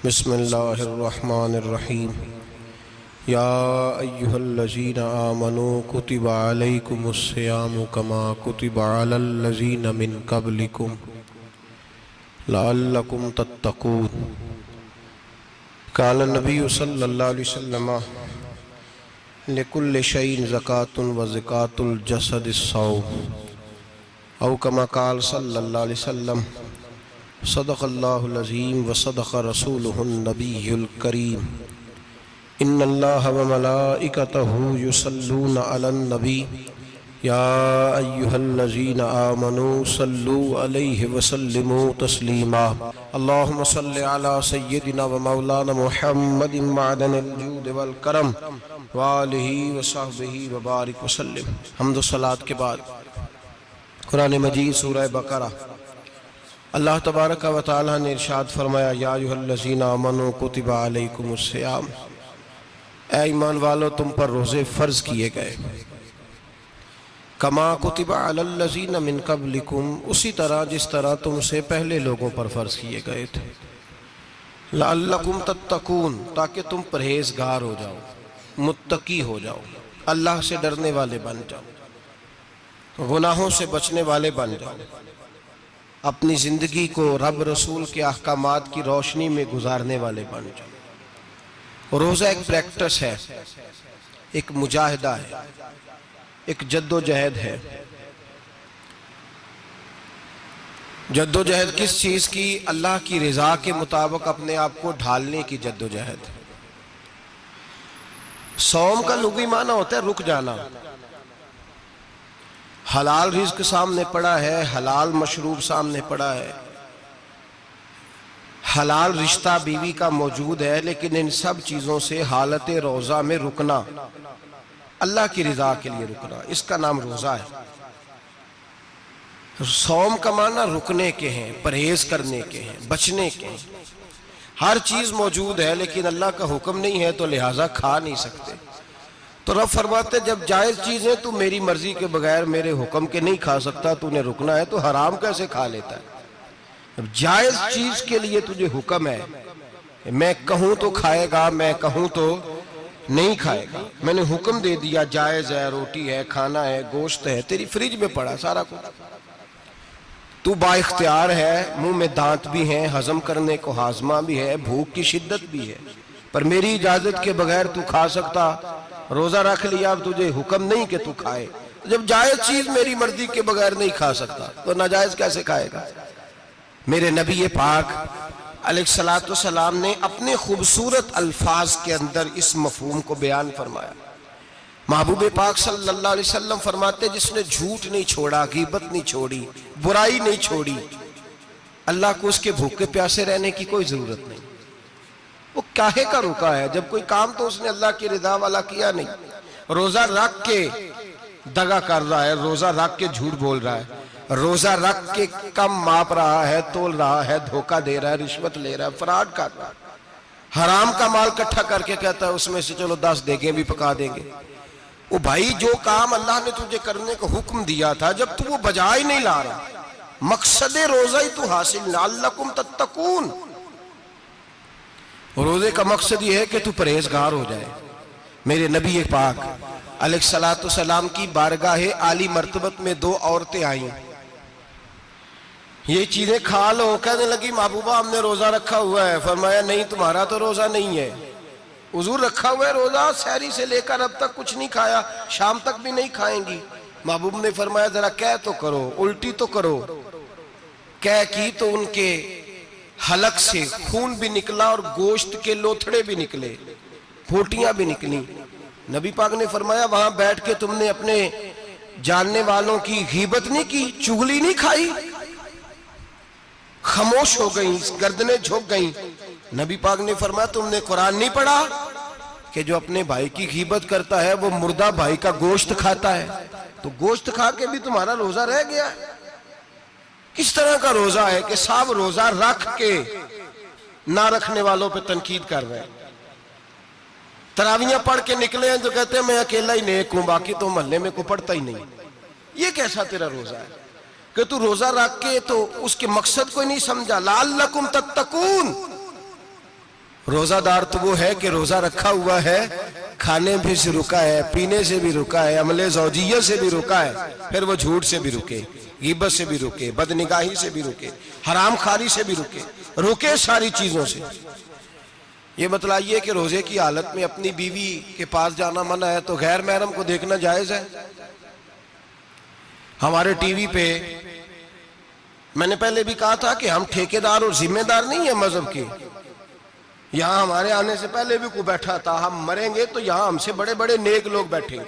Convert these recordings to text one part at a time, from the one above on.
बिस्मिल्लाहिर्रहमानिर्रहीम। या अय्युहल्लज़ीना आमनू कुतिबा अलैकुमुस्सियामु कमा कुतिबा अलल्लज़ीना मिन क़ब्लिकुम लअल्लकुम तत्तक़ून। क़ाल नबी सल्लल्लाहु अलैहि वसल्लम लिकुल्लि शैइन ज़कातुन व ज़कातुल जसदिस्सौम औ कमा क़ाल सल्लल्लाहु अलैहि वसल्लम सदक़ल्लाहुल अज़ीम व सदक़ रसूलुहुन नबियुल करीम। इन्नल्लाह व मलाइकतहु युसल्लूना अलन नबी या अय्युहल्लज़ीना आमनू सल्लू अलैहि व सल्लिमू तस्लीमा। अल्लाहुम्मा सल्लि अला सय्यिदिना व मौलाना मुहम्मदिन मअदनिल जूद वल करम व आलिहि व सहबिहि व बारिक व सल्लिम। हम्द व सलात के बाद कुरान मजीद सूरह बकरा अल्लाह तबारक व तआला ने इरशाद फरमाया, या अय्युहल्लज़ीना आमनू कुतिबा अलैकुमुस्सियाम, ऐ ईमान वालो तुम पर रोज़े फ़र्ज़ किए गए, कमा कुतिबा अलल्लज़ीना मिन क़ब्लिकुम, उसी तरह जिस तरह तुमसे पहले लोगों पर फ़र्ज़ किए गए थे, लअल्लकुम तत्तक़ून, ताकि तुम परहेज़गार हो जाओ, मुत्तकी हो जाओ, अल्लाह से डरने वाले बन जाओ, गुनाहों से बचने वाले बन जाओ, अपनी ज़िंदगी को रब रसूल के अहकामात की रोशनी में गुजारने वाले बन जाओ। रोज़ा एक प्रैक्टिस है, एक मुजाहिदा है, एक जद्दोजहद है। जद्दोजहद किस चीज़ की? अल्लाह की रज़ा के मुताबिक अपने आप को ढालने की जद्दोजहद। सौम का लुग़वी माना होता है रुक जाना। हलाल रिज़्क सामने पड़ा है, हलाल मशरूब सामने पड़ा है, हलाल रिश्ता बीवी का मौजूद है, लेकिन इन सब चीज़ों से हालत रोज़ा में रुकना, अल्लाह की रज़ा के लिए रुकना, इसका नाम रोज़ा है। सौम का माना रुकने के हैं, परहेज करने के हैं, बचने के हैं। हर चीज़ मौजूद है लेकिन अल्लाह का हुक्म नहीं है तो लिहाजा खा नहीं सकते। तो रब फरमाते जब जायज़ चीज़ें तू मेरी मर्जी के बगैर मेरे हुक्म के नहीं खा सकता, तूने रुकना है, तो हराम कैसे खा लेता है? अब जायज़ चीज़ के लिए तुझे हुक्म है, मैं कहूँ तो खाएगा, मैं कहूँ तो नहीं खाएगा। मैंने हुक्म दे दिया, जायज़ है, रोटी है, खाना है, गोश्त है, तेरी फ्रिज में पड़ा सारा कुछ, तू बाइख्तियार है, मुंह में दांत भी हैं, हजम करने को हाजमा भी है, भूख की शिद्दत भी है, पर मेरी इजाज़त के बगैर तू खा सकता। रोज़ा रख लिया, अब तुझे हुक्म नहीं कि तू खाए। जब जायज़ चीज़ मेरी मर्जी के बगैर नहीं खा सकता तो नाजायज़ कैसे खाएगा? मेरे नबी पाक अलैहिस्सलातु सलाम ने अपने खूबसूरत अल्फाज के अंदर इस मफहूम को बयान फरमाया। महबूब पाक सल्लल्लाहु अलैहि वसल्लम फरमाते, जिसने झूठ नहीं छोड़ा, गीबत नहीं छोड़ी, बुराई नहीं छोड़ी, अल्लाह को उसके भूखे प्यासे रहने की कोई ज़रूरत नहीं। वो काहे का रुका है? जब कोई काम तो उसने अल्लाह की रिदा वाला किया नहीं। रोज़ा रख के दगा कर रहा है, रोज़ा रख के झूठ बोल रहा है, रोज़ा रख के कम माप रहा है, तोल रहा है, धोखा दे रहा है, रिश्वत ले रहा है, फ्रॉड कर रहा है, हराम का माल इकट्ठा करके कहता है उसमें से चलो 10 देगे भी पका देंगे। वो भाई जो काम अल्लाह ने तुझे करने का हुक्म दिया था, जब तू वो बजा ही नहीं ला रहा, मकसद रोज़ा ही तू हासिल ना, लअल्लकुम तत्तक़ून। रोज़े का मकसद ये है कि तू परहेजगार हो जाए। मेरे नबी पाक अलैहिस्सलातु सलाम की बारगाह आली मर्तबत में 2 औरतें आईं, ये चीजें खा लो, कहने लगी महबूबा हमने रोज़ा रखा हुआ है। फरमाया नहीं, तुम्हारा तो रोज़ा नहीं है, हुजूर रखा हुआ है रोज़ा, सहरी से लेकर अब तक कुछ नहीं खाया, शाम तक भी नहीं खाएंगी। महबूब ने फरमाया जरा कह तो करो, उल्टी तो करो। कह की तो उनके हलक से खून भी निकला और गोश्त के लोथड़े भी निकले, फोटियां भी निकली। नबी पाक ने फरमाया वहां बैठ के तुमने अपने जानने वालों की गीबत नहीं की, चुगली नहीं खाई? खामोश हो गई, गर्दनें झुक गई। नबी पाक ने फरमाया तुमने कुरान नहीं पढ़ा कि जो अपने भाई की गीबत करता है वो मुर्दा भाई का गोश्त खाता है? तो गोश्त खा के भी तुम्हारा रोज़ा रह गया। किस तरह का रोज़ा है कि साहब रोज़ा रख के ना रखने वालों पे तनकीद कर रहे हैं। तरावियां पढ़ के निकले हैं तो कहते हैं मैं अकेला ही नेक हूं, बाकी तो मोहल्ले में को पढ़ता ही नहीं। ये कैसा तेरा रोज़ा है कि तू रोज़ा रख के तो उसके मकसद को नहीं समझा? लअल्लकुम तत्तकून, रोजादार तो वो है कि रोजा रखा हुआ है, खाने भी से रुका है, पीने से भी रुका है, अमले ज़ौजिय्या से भी रुका है, फिर वो झूठ से भी रुके, ग़ीबत से भी रुके, बदनिगाही से भी रुके, हराम खारी से भी रुके सारी चीजों से। ये बतलाइए कि रोजे की हालत में अपनी बीवी के पास जाना मना है तो गैर महरम को देखना जायज है? हमारे टीवी पे मैंने पहले भी कहा था कि हम ठेकेदार और जिम्मेदार नहीं है मजहब के। यहां हमारे आने से पहले भी कोई बैठा था, हम मरेंगे तो यहां हमसे बड़े बड़े नेक लोग बैठेंगे,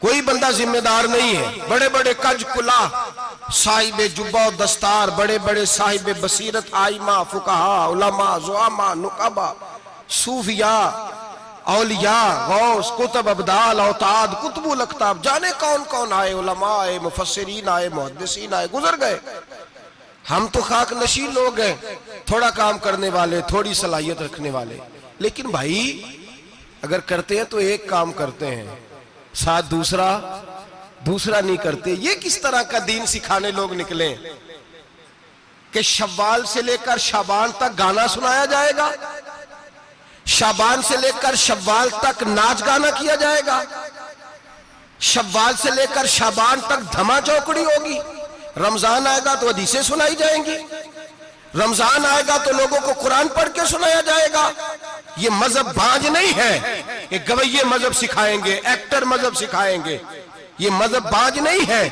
कोई बंदा जिम्मेदार नहीं है। बड़े बड़े कज कुला साहिब जुब्बा और दस्तार, बड़े बड़े साहिब बसीरत, आइमा, फुकहा, उलमा, ज़ुआमा, नुकाबा, सूफिया, औलिया, गौस, कुतुब, अब्दाल, औताद, कुतुबुल अख्ताब, जाने कौन कौन आए, उलमा आए, मुफस्सिरीन आए, मुहद्दिसीन आए, गुजर गए। हम तो खाक नशीन लोग हैं, थोड़ा काम करने वाले, थोड़ी सलाहियत रखने वाले। लेकिन भाई अगर करते हैं तो एक काम करते हैं, साथ दूसरा नहीं करते। ये किस तरह का दीन सिखाने लोग निकले कि शव्वाल से लेकर शाबान तक गाना सुनाया जाएगा, शाबान से लेकर शव्वाल तक नाच गाना किया जाएगा, शव्वाल से लेकर शाबान तक धमा चौकड़ी होगी, रमजान आएगा तो हदीसें सुनाई जाएंगी, रमजान आएगा तो लोगों को कुरान पढ़ के सुनाया जाएगा। ये मजहब बाज नहीं है कि गवैये मजहब सिखाएंगे, एक्टर मजहब सिखाएंगे। ये मजहब बाज नहीं है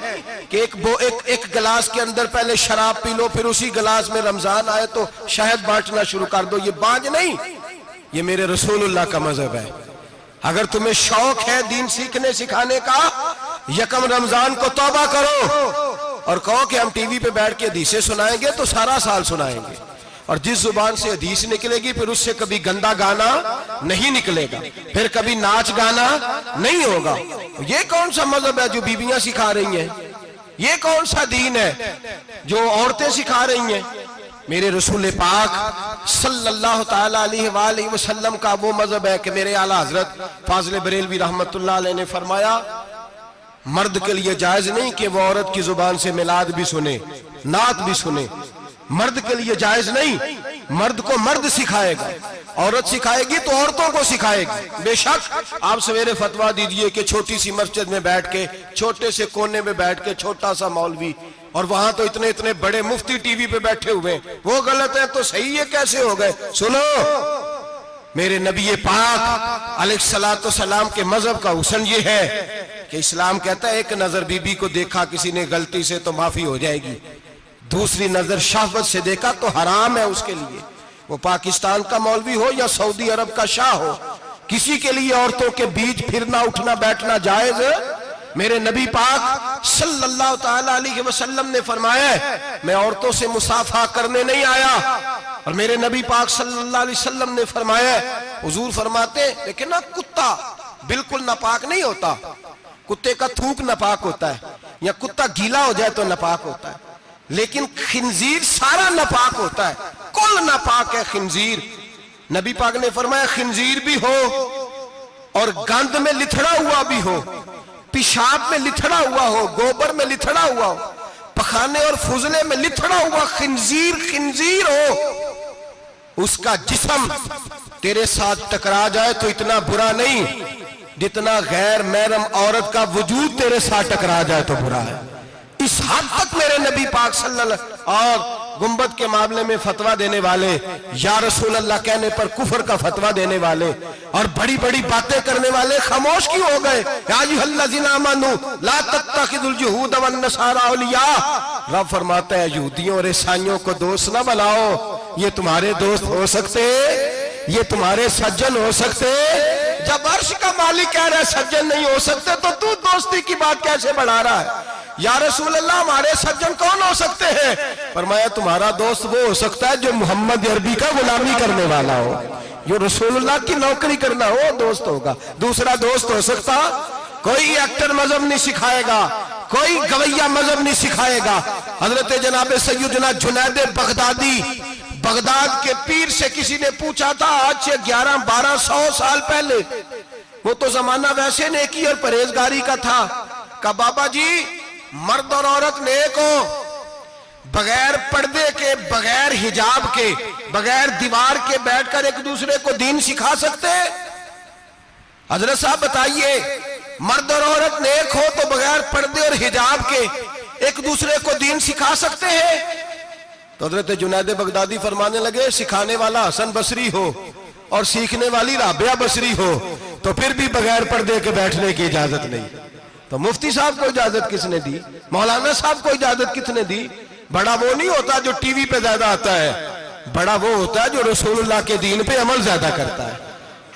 कि एक गिलास के अंदर पहले शराब पी लो, फिर उसी गिलास में रमजान आए तो शहद बांटना शुरू कर दो। ये बाज नहीं, ये मेरे रसूलुल्लाह का मजहब है। अगर तुम्हें शौक है दीन सीखने सिखाने का, यकम रमजान को तौबा करो और कहो कि हम टीवी पे बैठ के हदीसें सुनाएंगे तो सारा साल सुनाएंगे, और जिस जुबान से हदीस निकलेगी फिर उससे कभी गंदा गाना नहीं निकलेगा, फिर कभी नाच गाना नहीं होगा। ये कौन सा मजहब है जो बीबियां सिखा रही हैं? ये कौन सा दीन है जो औरतें सिखा रही हैं? मेरे रसूल पाक सल्लल्लाहु ताला अलैहि वसल्लम का वो मजहब है कि मेरे आला हजरत फाजिल बरेलवी रहमतुल्लाह अलैह ने फरमाया, मर्द के लिए जायज नहीं कि वो औरत की जुबान से मिलाद भी सुने, नात भी सुने। मर्द के लिए जायज नहीं, मर्द को मर्द सिखाएगा, औरत सिखाएगी तो औरतों को सिखाएगी। बेशक आप सवेरे फतवा दीजिए कि छोटी सी मस्जिद में बैठ के, छोटे से कोने में बैठ के छोटा सा मौलवी, और वहां तो इतने इतने बड़े मुफ्ती टीवी पे बैठे हुए, वो गलत है तो सही है कैसे हो गए? सुनो, मेरे नबी पाक अलैहिस्सलातु सलाम के मजहब का हुस्न ये है कि इस्लाम कहता है एक नजर बीबी को देखा किसी ने गलती से तो माफी हो जाएगी, दूसरी नजर शहवत से देखा तो हराम है उसके लिए। वो पाकिस्तान का मौलवी हो या सऊदी अरब का शाह हो, किसी के लिए औरतों के बीच फिरना उठना बैठना जायज है? मेरे नबी पाक सल्लल्लाहु ताला अलैहि वसल्लम ने फरमाया, मैं औरतों से मुसाफा करने नहीं आया। और मेरे नबी पाक सल्लल्लाहु अलैहि वसल्लम ने फरमाया, हुजूर फरमाते लेकिन ना कुत्ता बिल्कुल नापाक नहीं होता, कुत्ते का थूक नापाक होता है, या कुत्ता गीला हो जाए तो नापाक होता है, लेकिन खिंजीर सारा नापाक होता है, कुल नापाक है खिंजीर। नबी पाक ने फरमाया खिंजीर भी हो और गंद में लिथड़ा हुआ भी हो, पेशाब में लिथड़ा हुआ हो, गोबर में लिथड़ा हुआ हो, पखाने और फुजले में लिथड़ा हुआ खिंजीर हो, उसका जिस्म तेरे साथ टकरा जाए तो इतना बुरा नहीं जितना गैर महरम औरत का वजूद तेरे साथ टकरा जाए तो बुरा है। इस हद तक मेरे नबी पाक सल्लल्लाहु और गुंबद के मामले में फतवा देने वाले, या रसूल अल्लाह कहने पर कुफर का फतवा देने वाले और बड़ी बड़ी बातें करने वाले खामोश क्यों हो गए? या अय्युहल्लज़ीना आमनू ला तत्तखिदुल यहूद वन नसारा औलिया। रब फरमाता है यहूदियों और ईसाइयों को दोस्त ना बनाओ, ये तुम्हारे दोस्त हो सकते, ये तुम्हारे सज्जन हो सकते। जब अर्श का मालिक कह रहा है सज्जन नहीं हो सकते तो तू दोस्ती की बात कैसे बढ़ा रहा है? या रसूल अल्लाह हमारे सज्जन कौन हो सकते हैं? फरमाया तुम्हारा दोस्त वो हो सकता है जो मोहम्मद अरबी का गुलामी करने वाला हो, जो रसूलुल्लाह की नौकरी करना हो, दोस्त होगा। दूसरा दोस्त हो सकता, कोई एक्टर मजहब नहीं सिखाएगा, कोई गवैया मजहब नहीं सिखाएगा। हजरत जनाब सैयदना जुनैद बगदादी, बगदाद के पीर से किसी ने पूछा था आज से 1100-1200 साल पहले, वो तो जमाना वैसे नेकी और परहेजगारी का था, कहा बाबा जी मर्द और औरत नेक हो, बगैर पर्दे के, बगैर हिजाब के, बगैर दीवार के बैठकर एक दूसरे को दीन सिखा सकते हैं? हजरत साहब बताइए, मर्द और औरत नेक हो तो बगैर पर्दे और हिजाब के एक दूसरे को दीन सिखा सकते हैं? तो हजरत जुनैद बगदादी फरमाने लगे, सिखाने वाला हसन बसरी हो और सीखने वाली राबिया बसरी हो तो फिर भी बगैर पर्दे के बैठने की इजाजत नहीं। तो मुफ्ती साहब को इजाजत किसने दी? मौलाना साहब को इजाजत किसने दी? बड़ा वो नहीं होता जो टीवी पे ज्यादा आता है, बड़ा वो होता है जो रसूलुल्लाह के दीन पे अमल ज्यादा करता है।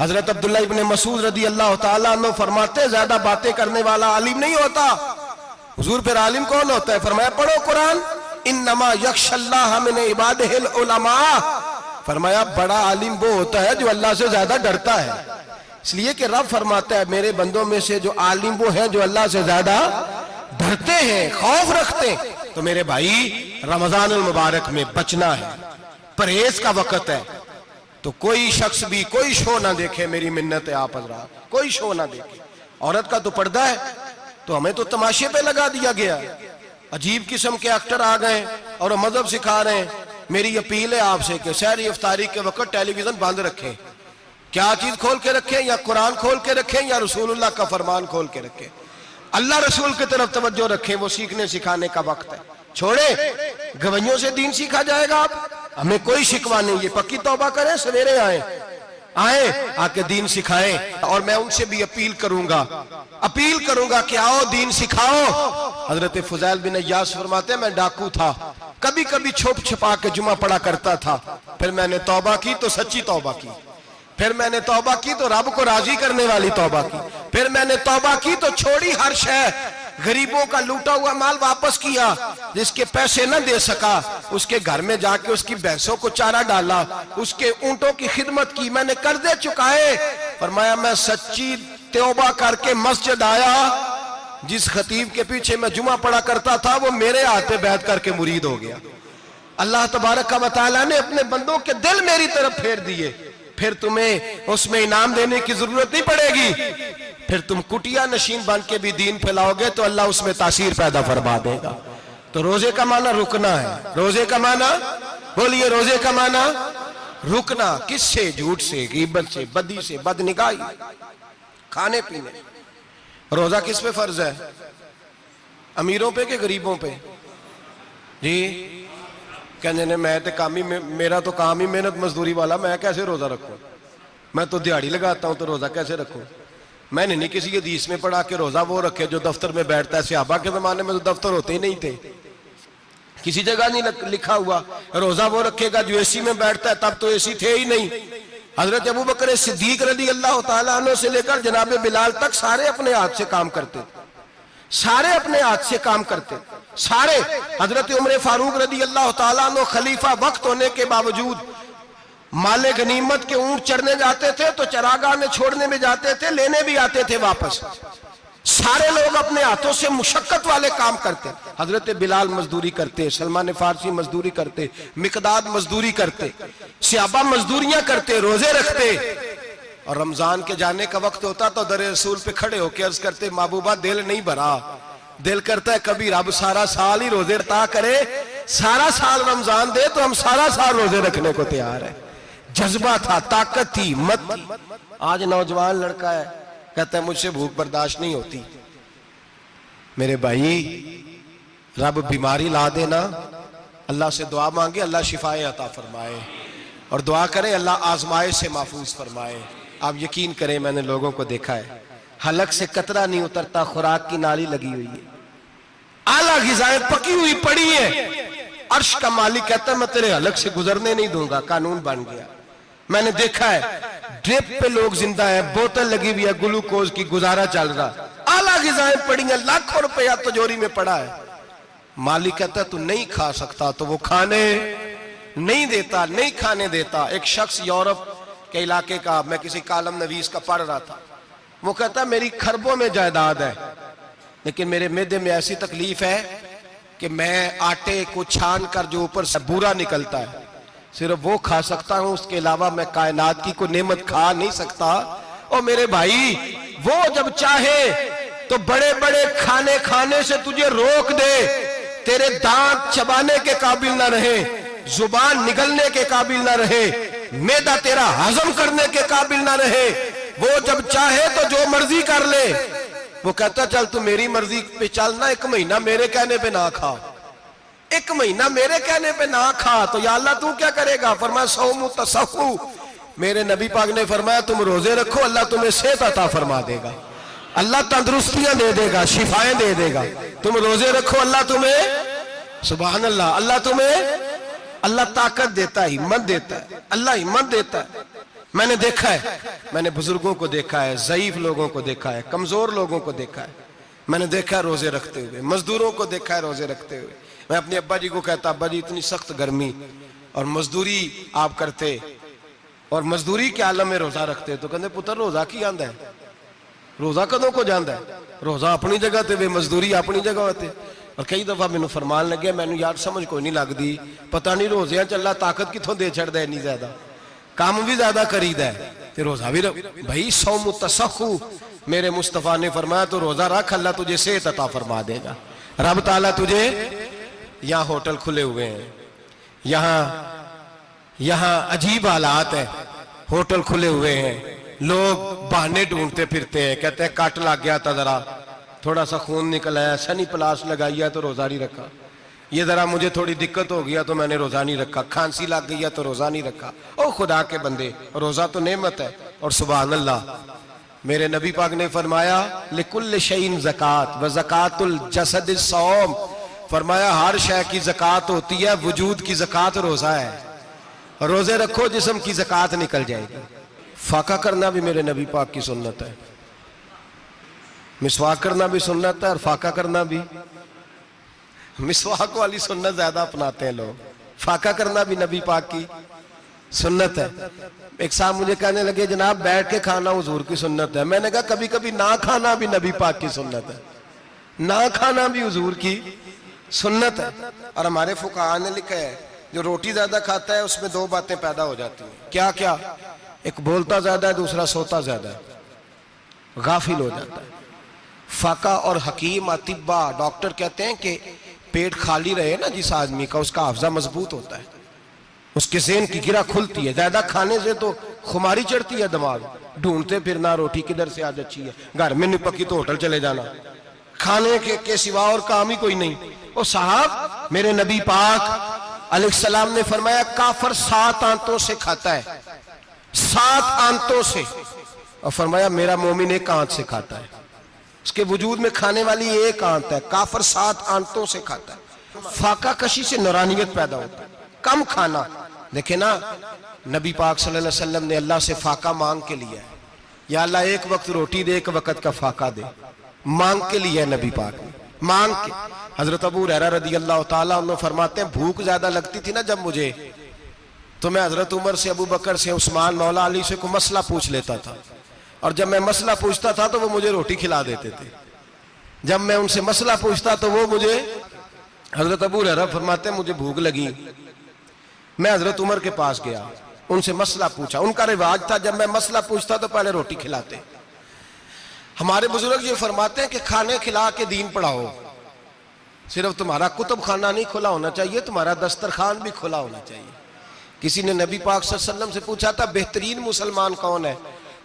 हजरत अब्दुल्लाह इब्ने मसूद रदी अल्लाह तआला अन्हु फरमाते, ज्यादा बातें करने वाला आलिम नहीं होता। हुजूर फिर आलिम कौन होता है? फरमाया पढ़ो कुरान, इन्नमा यख्शल्लाह मिन इबादिहिल उलमा। फरमाया बड़ा आलिम वो होता है जो अल्लाह से ज्यादा डरता है। इसलिए कि रब फरमाता है, मेरे बंदों में से जो आलिम वो है जो अल्लाह से ज्यादा डरते हैं, खौफ रखते हैं। तो मेरे भाई, रमजान मुबारक में बचना है, परहेज का वक्त है। तो कोई शख्स भी कोई शो ना देखे, मेरी मिन्नत है आप हजरात, कोई शो ना देखे। औरत का तो पर्दा है, तो हमें तो तमाशे पे लगा दिया गया। अजीब किस्म के एक्टर आ गए और मजहब सिखा रहे हैं। मेरी अपील है आपसे कि सहरी इफ्तारी के वक्त टेलीविजन बंद रखें। क्या चीज खोल के रखें? या कुरान खोल के रखें या रसूलुल्लाह का फरमान खोल के रखें। अल्लाह रसूल की तरफ तवज्जो रखें, वो सीखने सिखाने का वक्त है। छोड़े गवैयों से दीन सीखा जाएगा। आप हमें कोई शिकवा नहीं, ये पक्की तौबा करें, सवेरे आए आके दीन सिखाएं। और मैं उनसे भी अपील करूंगा कि आओ दीन सिखाओ। हजरत फुजैल बिन अय्यास फरमाते, मैं डाकू था, कभी कभी छुप छुपा के जुमा पढ़ा करता था, फिर मैंने तौबा की तो सच्ची तौबा की, फिर मैंने तौबा की तो रब को राजी करने वाली तौबा की, फिर मैंने तौबा की तो छोड़ी हर शय, गरीबों का लूटा हुआ माल वापस किया, जिसके पैसे न दे सका उसके घर में जाके उसकी भैंसों को चारा डाला, उसके ऊंटों की खिदमत की, मैंने कर्जे चुकाए। फरमाया मैं सच्ची तौबा करके मस्जिद आया, जिस खतीब के पीछे मैं जुमा पढ़ा करता था वो मेरे हाथ पे बैठ करके मुरीद हो गया। अल्लाह तबारक व तआला ने अपने बंदों के दिल मेरी तरफ फेर दिए, फिर तुम्हें उसमें इनाम देने की जरूरत नहीं पड़ेगी। फिर तुम कुटिया नशीन बन के भी दीन फैलाओगे तो अल्लाह उसमें तासीर पैदा फरमा देगा। तो रोजे का माना रुकना है। रोजे का माना बोलिए, रोजे का माना रुकना। किससे? झूठ से, गीबत से, बदी से, बदनिगाही, खाने पीने। रोजा किस पे फर्ज है? अमीरों पे कि गरीबों पे? जी कहने ने मैं तो काम ही, मेरा तो काम ही मेहनत मजदूरी वाला, मैं कैसे रोजा रखूं? मैं तो दिहाड़ी लगाता हूं तो रोजा कैसे रखूं? मैंने नहीं किसी हदीस में पढ़ा कि रोजा वो रखे जो दफ्तर में बैठता है। सहाबा के जमाने में तो दफ्तर होते ही नहीं थे, किसी जगह नहीं लिखा हुआ रोजा वो रखेगा जो एसी में बैठता है, तब तो एसी थे ही नहीं। हजरत अबू बकर सिद्दीक रज़ी अल्लाह तआला अन्हु से लेकर जनाब बिलाल तक सारे अपने हाथ से काम करते, सारे अपने हाथ से काम करते, सारे। हजरत उमर फारूक रज़ी अल्लाह तआला अन्हु खलीफा वक्त होने के बावजूद माले गनीमत के ऊंट चढ़ने जाते थे तो चरागाह में छोड़ने में जाते थे, लेने भी आते थे वापस। सारे लोग अपने हाथों से मुशक्कत वाले काम करते। हजरत बिलाल मजदूरी करते, सलमान फारसी मजदूरी करते, मिकदाद मजदूरी करते, सहाबा मजदूरियां करते, रोजे रखते। और रमजान के जाने का वक्त होता तो दर रसूल पे खड़े होकर अर्ज करते, महबूबा दिल नहीं भरा, दिल करता है कभी रब सारा साल ही रोजे रता करे, सारा साल रमजान दे तो हम सारा साल रोजे रखने को तैयार है। जज्बा था, ताकत थी, हिम्मत थी। आज नौजवान लड़का है, कहता है मुझसे भूख बर्दाश्त नहीं होती। मेरे भाई, रब बीमारी ला देना, अल्लाह से दुआ मांगे, अल्लाह शिफाए अता फरमाए, और दुआ करें अल्लाह आजमाए से महफूज फरमाए। आप यकीन करें, मैंने लोगों को देखा है, हलक से कतरा नहीं उतरता, खुराक की नाली लगी हुई है, आला ग़िज़ाएं पकी हुई पड़ी है। अर्श का मालिक कहता है मैं तेरे हलक से गुजरने नहीं दूंगा, कानून बन गया। मैंने देखा है ड्रिप पे लोग जिंदा है, बोतल लगी हुई है ग्लूकोज की, गुजारा चल रहा, आला ग़िज़ाएं पड़ी हैं, लाखों रुपया तिजोरी में पड़ा है। मालिक कहता है तू नहीं खा सकता, तो वो खाने नहीं देता, नहीं खाने देता। एक शख्स यूरोप के इलाके का, मैं किसी कालम नवीस का पढ़ रहा था, वो कहता है मेरी खरबों में जायदाद है, लेकिन मेरे मैदे में ऐसी तकलीफ है कि मैं आटे को छान कर जो ऊपर से बूरा निकलता है सिर्फ वो खा सकता हूं, उसके अलावा मैं कायनात की कोई नेमत खा नहीं सकता। और मेरे भाई, वो जब चाहे तो बड़े बड़े खाने खाने से तुझे रोक दे, तेरे दांत चबाने के काबिल ना रहे, जुबान निगलने के काबिल ना रहे, मैदा तेरा हजम करने के काबिल ना रहे, वो जब चाहे तो जो मर्जी कर ले। वो कहता चल तू मेरी मर्जी पे चलना, 1 महीना मेरे कहने पे ना खा, 1 महीना मेरे कहने पे ना खा, तो या अल्लाह तू क्या करेगा? फरमाया सौमु तसहु, मेरे नबी पाक ने फरमाया तुम रोजे रखो, अल्लाह तुम्हें सेहत अता फरमा देगा, अल्लाह तंदुरुस्तियां दे देगा, शिफाएं दे देगा। तुम रोजे रखो, अल्लाह तुम्हें, सुभान अल्लाह, अल्लाह तुम्हें, अल्लाह ताकत देता है, हिम्मत देता है, अल्लाह हिम्मत देता है। मैंने देखा है, मैंने बुजुर्गों को देखा है, ज़ईफ लोगों को देखा है, कमजोर लोगों को देखा है, मैंने देखा है रोजे रखते हुए, मजदूरों को देखा है रोजे रखते हुए। मैं अपने अब्बा जी को कहता, अब्बा जी इतनी सख्त गर्मी और मजदूरी आप करते और मजदूरी के आलम में रोजा रखते, तो कहते पुत्र रोजा की आंदा है, रोजा कदों को जाता है, रोजा अपनी जगह ते वे मजदूरी अपनी जगह होते। और कई दफा मैनू फरमान लगे, मैनू यार समझ कोई नहीं लगती, पता नहीं रोजिया च अल्लाह ताकत कितों दे छड़दा इन्नी ज्यादा, काम भी ज्यादा करीदा है ते रोजा भी भाई सौमु तसहु, मेरे मुस्तफा ने फरमाया तो रोजा रख, अल्लाह तुझे सेहत अता फरमा देगा। रब ताला तुझे, यहाँ होटल खुले हुए हैं, यहाँ अजीब हालात है, होटल खुले हुए हैं, लोग बहाने ढूंढते फिरते हैं, कहते हैं कट लग गया था, जरा थोड़ा सा खून निकल आया, सनी प्लास लगाई है तो रोजा नहीं रखा, ये जरा मुझे थोड़ी दिक्कत हो गया तो मैंने रोजा नहीं रखा, खांसी लग गई है तो रोजा नहीं रखा। ओ खुदा के बंदे, रोजा तो नेमत है। और सुभान अल्लाह, मेरे नबी पाक ने फरमाया लिकुल्ल शैइन ज़कात व ज़कातुल जसद सौम, फरमाया हर शय की ज़कात होती है, वजूद की ज़कात रोजा है, रोजे रखो जिस्म की ज़कात निकल जाएगी। फाका करना भी मेरे नबी पाक की सुन्नत है, मिसवाक करना भी सुन्नत है और फाका करना भी। मिसवाक वाली सुन्नत ज्यादा अपनाते हैं लोग, फाका करना भी नबी पाक की सुन्नत है। एक साहब मुझे कहने लगे जनाब बैठ के खाना हुजूर की सुन्नत है, मैंने कहा कभी कभी ना खाना भी नबी पाक की सुन्नत है, ना खाना भी हुजूर की सुन्नत है। और हमारे फुकाहा ने लिखा है जो रोटी ज्यादा खाता है उसमें 2 बातें पैदा हो जाती हैं, क्या क्या? एक बोलता ज्यादा है, दूसरा सोता ज्यादा है, गाफिल हो जाता है। फाका और हकीम अतिब्बा, डॉक्टर कहते हैं कि पेट खाली रहे ना जिस आदमी का, उसका हाफजा मजबूत होता है, उसके ज़हन की गिरा खुलती है। ज्यादा खाने से तो खुमारी चढ़ती है, दिमाग ढूंढते फिरना रोटी किधर से आज अच्छी है, घर में नहीं पकी तो होटल चले जाना, खाने के सिवा और काम ही कोई नहीं। ओ साहब, मेरे नबी पाक अलैहिस्सलाम ने फरमाया काफर 7 आंतों से खाता है, 7 आंतों से, और फरमाया मेरा मोमिन 1 आंत से खाता है। उसके वजूद में खाने वाली 1 आंत है, काफर 7 आंतों से खाता है। फाका कशी से नूरानियत पैदा होता है, कम खाना। देखे ना, नबी पाक सल्लल्लाहु अलैहि वसल्लम ने अल्लाह से फाका मांग के लिया है, या अल्लाह 1 वक्त रोटी दे, 1 वक्त का फाका दे, मांग के लिया है नबी पाक ने, मांग के। हजरत अबू हुरैरा रदी अल्लाह ताला अन्हु फरमाते हैं भूख ज्यादा लगती थी ना जब मुझे, तो मैं हजरत उमर से, अबू बकर से, उस्मान, मौला अली से कोई मसला पूछ लेता था, और जब मैं मसला पूछता था तो वो मुझे रोटी खिला देते थे। जब मैं उनसे मसला पूछता तो वो मुझे, हजरत अबू हुरैरा फरमाते मुझे भूख लगी, मैं हजरत उमर के पास गया, उनसे मसला पूछा। उनका रिवाज था जब मैं मसला पूछता तो पहले रोटी खिलाते। हमारे बुजुर्ग ये फरमाते हैं कि खाने खिला के दीन पढ़ाओ, सिर्फ तुम्हारा कुतुब खाना नहीं खुला होना चाहिए, तुम्हारा दस्तरखान भी खुला होना चाहिए। किसी ने नबी पाक सल्लल्लाहु अलैहि वसल्लम से पूछा था बेहतरीन मुसलमान कौन है?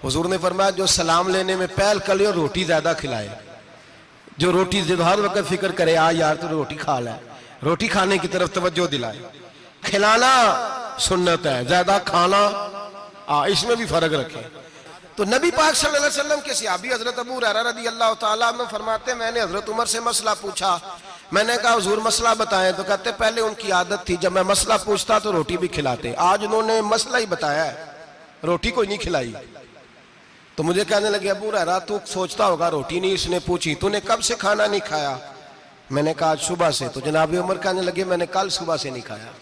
हुजूर ने फरमाया जो सलाम लेने में पहल करे और रोटी ज्यादा खिलाए, जो रोटी हर वक्त फिक्र करे आ यार तो रोटी खा ले, रोटी खाने की तरफ तवज्जो दिलाए। खिलाना सुन्नत है, ज्यादा खाना इसमें भी फर्क रखे। तो नबी पाक सल्लल्लाहु अलैहि वसल्लम के सहाबी हजरत अबू हुरैरा रदी अल्लाह ताला अन्हु फरमाते मैंने हजरत उमर से मसला पूछा, मैंने कहा हुजूर मसला बताएं, तो कहते पहले उनकी आदत थी जब मैं मसला पूछता तो रोटी भी खिलाते, आज उन्होंने मसला ही बताया है, रोटी कोई नहीं खिलाई। तो मुझे कहने लगे अबू हुरैरा तू सोचता होगा रोटी नहीं इसने पूछी, तूने कब से खाना नहीं खाया? मैंने कहा आज सुबह से। तो जनाब उमर कहने लगे मैंने कल सुबह से नहीं खाया।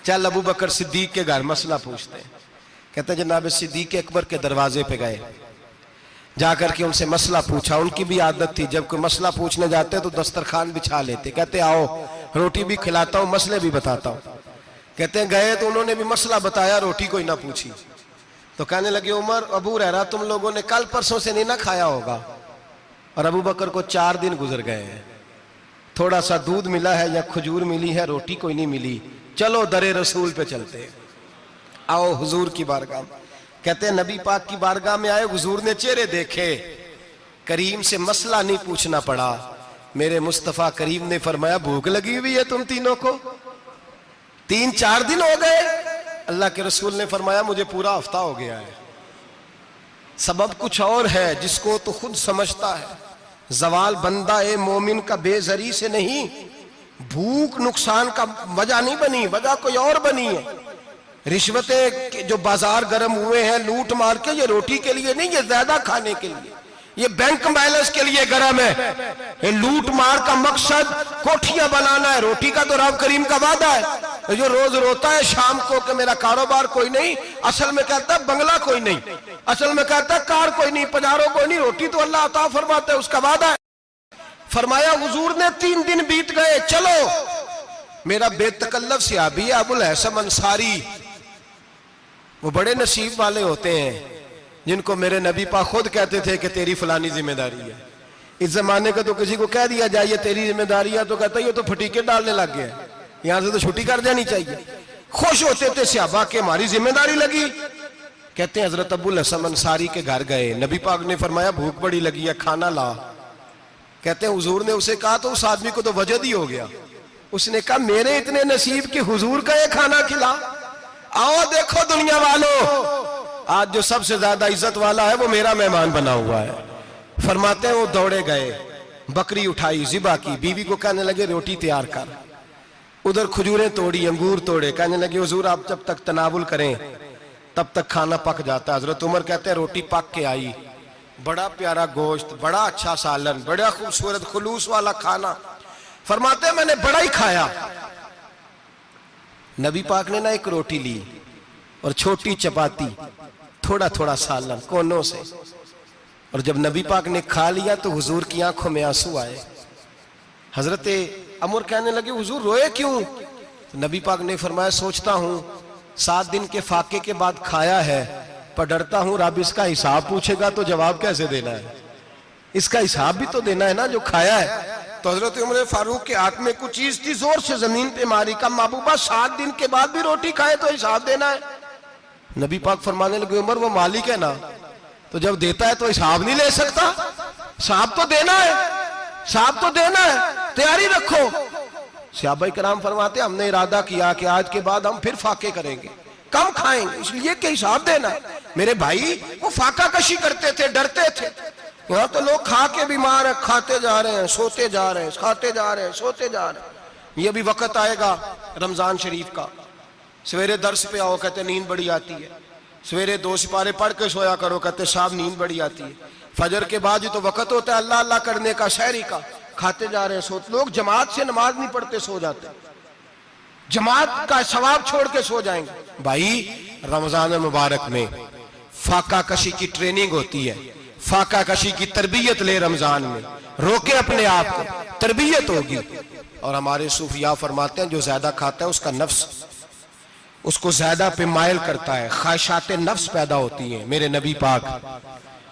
चल अबू बकर सिद्दीक के घर मसला पूछते हैं। कहते जनाब सिद्दीक अकबर के दरवाजे पे गए, जाकर के उनसे मसला पूछा। उनकी भी आदत थी जब कोई मसला पूछने जाते तो दस्तरखान बिछा लेते, कहते आओ रोटी भी खिलाता हूँ मसले भी बताता हूँ। कहते हैं गए तो उन्होंने भी मसला बताया, रोटी कोई ना पूछी। तो कहने लगे उमर अबू हुरैरा तुम लोगों ने कल परसों से नहीं ना खाया होगा। और अबू बकर को 4 दिन गुजर गए हैं, थोड़ा सा दूध मिला है या खजूर मिली है, रोटी कोई नहीं मिली, चलो दरे रसूल पे चलते हैं, आओ हुजूर की बारगाह। कहते हैं नबी पाक की बारगाह में आए, हुजूर ने चेहरे देखे, करीम से मसला नहीं पूछना पड़ा। मेरे मुस्तफा करीम ने फरमाया भूख लगी हुई है तुम तीनों को, 3-4 दिन हो गए। अल्लाह के रसूल ने फरमाया मुझे पूरा हफ्ता हो गया है। सबब कुछ और है जिसको तो खुद समझता है। जवाल बंदा ए मोमिन का बेजरी से नहीं, भूख नुकसान का वजह नहीं बनी, वजह कोई और बनी है। रिश्वतें जो बाजार गर्म हुए हैं लूट मार के, ये रोटी के लिए नहीं, ये ज्यादा खाने के लिए, ये बैंक बैलेंस के लिए गर्म है। ये लूट मार का मकसद कोठियां बनाना है, रोटी का तो रब करीम का वादा है। जो रोज रोता है शाम को कि मेरा कारोबार कोई नहीं, असल में कहता है बंगला कोई नहीं, असल में कहता है कार कोई नहीं, पजारो कोई नहीं, रोटी तो अल्लाह अता फरमाता है, उसका वादा है। फरमाया हुजूर ने 3 दिन बीत गए, चलो। मेरा बेतकल्लफ सहाबी अबुल हसन अंसारी, वो बड़े नसीब वाले होते हैं जिनको मेरे नबी पाक खुद कहते थे कि तेरी फलानी जिम्मेदारी है। इस जमाने का तो किसी को कह दिया जाए ये तेरी जिम्मेदारी है तो कहता है ये तो फटीके डालने लग गया, यहां से तो छुट्टी कर जानी चाहिए। खुश होते थे सहाबा के हमारी जिम्मेदारी लगी। कहते हैं हजरत अबुल हसन अंसारी के घर गए, नबी पाक ने फरमाया भूख बड़ी लगी है, खाना ला। कहते हैं हुजूर ने उसे कहा तो उस आदमी को तो वजद ही हो गया। उसने कहा मेरे इतने नसीब कि हुजूर का ये खाना खिला। आओ देखो दुनिया वालों, आज जो सबसे ज्यादा इज्जत वाला है वो मेरा मेहमान बना हुआ है। फरमाते हैं वो दौड़े गए, बकरी उठाई, जिबा की, बीवी को कहने लगे रोटी तैयार कर। उधर खजूरें तोड़ी, अंगूर तोड़े, कहने लगे हुजूर आप जब तक तनावुल करें तब तक खाना पक जाता है। हजरत उमर कहते हैं रोटी पक के आई, बड़ा प्यारा गोश्त, बड़ा अच्छा सालन, बड़ा खूबसूरत खुलूस वाला खाना। फरमाते हैं मैंने बड़ा ही खाया। नबी पाक ने ना एक रोटी ली और छोटी चपाती, थोड़ा थोड़ा सालन कोनों से, और जब नबी पाक ने खा लिया तो हुजूर की आंखों में आंसू आए। हजरत अमर कहने लगे हुजूर रोए क्यों? तो नबी पाक ने फरमाया सोचता हूं 7 दिन के फाके के बाद खाया है, पर डरता हूं रब इसका हिसाब पूछेगा तो जवाब कैसे देना है, इसका हिसाब भी तो देना है ना जो खाया है। तो हजरत उमर फारूक के हाथ में कुछ चीज थी, जोर से जमीन पे मारी, का महबूबा 7 दिन के बाद भी रोटी खाए तो हिसाब देना है। नबी पाक फरमाने लगे उमर वो मालिक है ना, तो जब देता है तो हिसाब नहीं ले सकता, हिसाब तो देना है, हिसाब तो देना है, तैयारी रखो। सहाबा किराम फरमाते हमने इरादा किया कि आज के बाद हम फिर फाके करेंगे, कम खाएंगे, इसलिए कि हिसाब देना है। मेरे भाई वो फाका कशी करते थे, डरते थे। यहाँ तो लोग खा के बीमार है, खाते जा रहे हैं, सोते जा रहे हैं, खाते जा रहे हैं, सोते जा रहे हैं। ये भी वक्त आएगा रमजान शरीफ का, सवेरे दर्स पे आओ कहते नींद बड़ी आती है, सवेरे 2 सिपारे पढ़ के सोया करो कहते साहब नींद बड़ी आती है। फजर के बाद ही तो वक्त होता है अल्लाह अल्लाह करने का, शहरी का, खाते जा रहे हैं, सोते। लोग जमात से नमाज नहीं पढ़ते सो जाते, जमात का सवाब छोड़ के सो जाएंगे। भाई रमजान मुबारक में फाका कशी की ट्रेनिंग होती है, फाका कशी की तरबियत ले, रमजान में रोके अपने आप को, तरबियत होगी। और हमारे सूफिया फरमाते हैं जो ज्यादा खाता है उसका नफ्स उसको ज्यादा पे मायल करता है, ख्वाहिशात नफ्स पैदा होती हैं। मेरे नबी पाक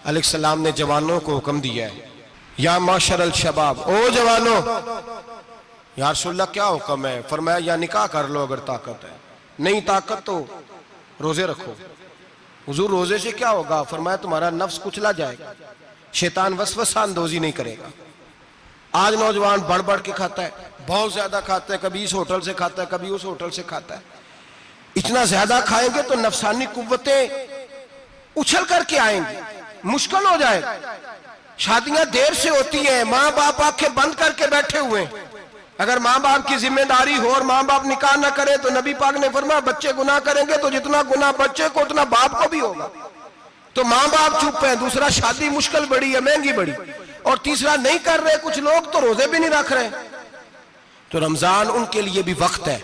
अलैहिस्सलाम ने जवानों को हुक्म दिया है या माशरल शबाब, ओ जवानों, या रसूलल्लाह क्या हुक्म है? फरमाया या निकाह कर लो अगर ताकत है, नहीं ताकत तो रोजे रखो। हुजूर रोजे से क्या होगा? फरमाया तुम्हारा नफ्स कुचला जाएगा, शैतान वसवसा अंदोजी नहीं करेगा। आज नौजवान बढ़ बढ़ के खाता है, बहुत ज्यादा खाता है, कभी इस होटल से खाता है, कभी उस होटल से खाता है। इतना ज्यादा खाएंगे तो नफसानी कुव्वतें उछल करके आएंगी, मुश्किल हो जाएगा। शादियां देर से होती हैं, माँ बाप आंखें बंद करके बैठे हुए हैं। अगर माँ बाप की जिम्मेदारी हो और माँ बाप निकाह ना करे तो नबी पाक ने फरमाया बच्चे गुनाह करेंगे तो जितना गुनाह बच्चे को उतना बाप को भी होगा। तो माँ बाप चुप है, दूसरा शादी मुश्किल बड़ी है, महंगी बड़ी, और तीसरा नहीं कर रहे कुछ लोग तो रोजे भी नहीं रख रहे। तो रमजान उनके लिए भी वक्त है,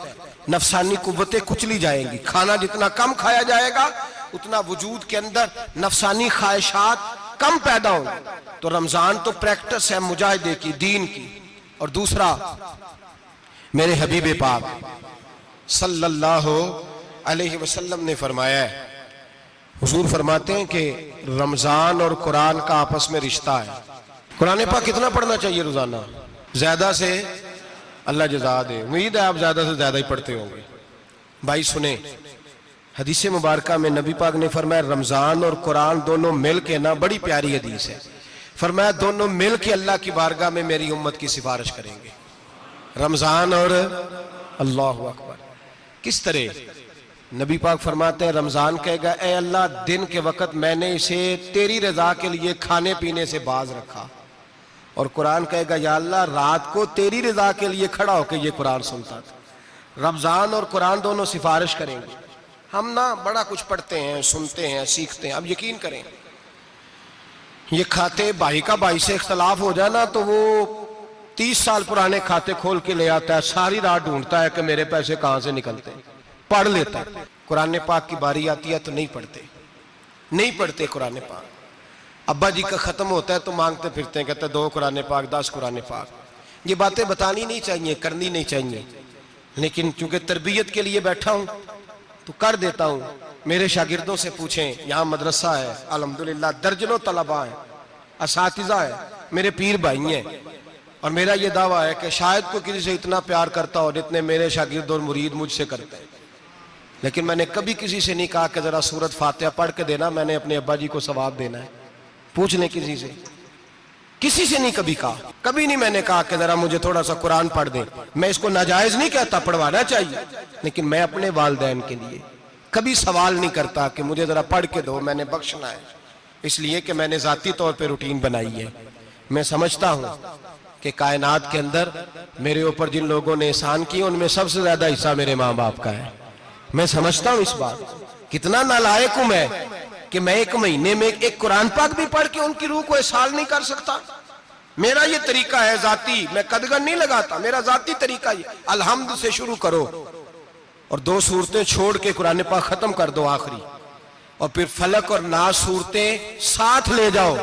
नफसानी कुव्वतें कुचली जाएंगी। खाना जितना कम खाया जाएगा उतना वजूद के अंदर नफसानी ख्वाहिशात कम पैदा होंगी। तो रमजान तो प्रैक्टिस है मुजाहिदे की, दीन की। और दूसरा मेरे हबीब पाक सल्लल्लाहु अलैहि वसल्लम ने फरमाया है, हुजूर फरमाते हैं कि रमजान और कुरान का आपस में रिश्ता है। कुरान पाक कितना पढ़ना चाहिए रोजाना? ज्यादा से अल्लाह जज़ा दे। उम्मीद है आप ज्यादा से ज्यादा ही पढ़ते होंगे। भाई सुने, हदीस मुबारका में नबी पाक ने फरमाया रमजान और कुरान दोनों मिल के ना, बड़ी प्यारी हदीस है, फरमाया दोनों मिल के अल्लाह की बारगाह में मेरी उम्मत की सिफारिश करेंगे। रमजान और अल्लाहु अकबर। किस तरह? नबी पाक फरमाते हैं रमजान कहेगा ए अल्लाह दिन के वक्त मैंने इसे तेरी रजा के लिए खाने पीने से बाज रखा, और कुरान कहेगा या अल्लाह रात को तेरी रजा के लिए खड़ा होकर ये कुरान सुनता था। रमजान और कुरान दोनों सिफारिश करेंगे। हम ना बड़ा कुछ पढ़ते हैं, सुनते हैं, सीखते हैं। अब यकीन करें, ये खाते भाई का भाई से इख्तलाफ हो जाए ना तो वो 30 साल पुराने खाते खोल के ले आता है, सारी रात ढूंढता है कि मेरे पैसे कहां से निकलते हैं, पढ़ लेता है। कुरान पाक की बारी आती है तो नहीं पढ़ते कुरान पाक। अब्बा जी का खत्म होता है तो मांगते फिरते हैं, कहते 2 कुरान पाक 10 कुरान पाक। ये बातें बतानी नहीं चाहिए, करनी नहीं चाहिए, लेकिन चूंकि तरबियत के लिए बैठा हूं तो कर देता हूं। मेरे शागिर्दों से पूछें, यहाँ मदरसा है अल्हम्दुलिल्लाह, दर्जनों तलबा है, असातिज़ा है, मेरे पीर भाई हैं, और मेरा ये दावा है कि शायद कोई किसी से इतना प्यार करता हो जितने मेरे शागिर्द और मुरीद मुझसे करते हैं। लेकिन मैंने कभी किसी से नहीं कहा कि जरा सूरत फातिहा पढ़ के देना, मैंने अपने अब्बा जी को सवाब देना है। पूछ लें किसी से नहीं कभी कहा, कभी नहीं मैंने कहा कि जरा मुझे थोड़ा सा कुरान पढ़ दें। मैं इसको नाजायज नहीं कहता, पढ़वाना चाहिए, लेकिन मैं अपने वालिदैन के लिए कभी सवाल नहीं करता कि मुझे जरा पढ़ के दो, मैंने बख्शना है, इसलिए कि मैंने जाती तौर पे रूटीन बनाई है। मैं समझता हूं कि कायनात के अंदर मेरे ऊपर जिन लोगों ने एहसान किए उनमें सबसे ज्यादा हिस्सा मेरे माँ बाप का है। मैं समझता हूं इस बात। कितना नालायक हूं मैं कि मैं 1 महीने में एक कुरान पाक भी पढ़ के उनकी रूह को एहसाल नहीं कर सकता। मेरा ये तरीका है जाती, मैं कदगन नहीं लगाता, मेरा जाती तरीका ये, अलहम्द से शुरू करो और 2 सूरतें छोड़ के कुरान पाक खत्म कर दो आखिरी, और फिर फलक और नास सूरतें साथ ले जाओ।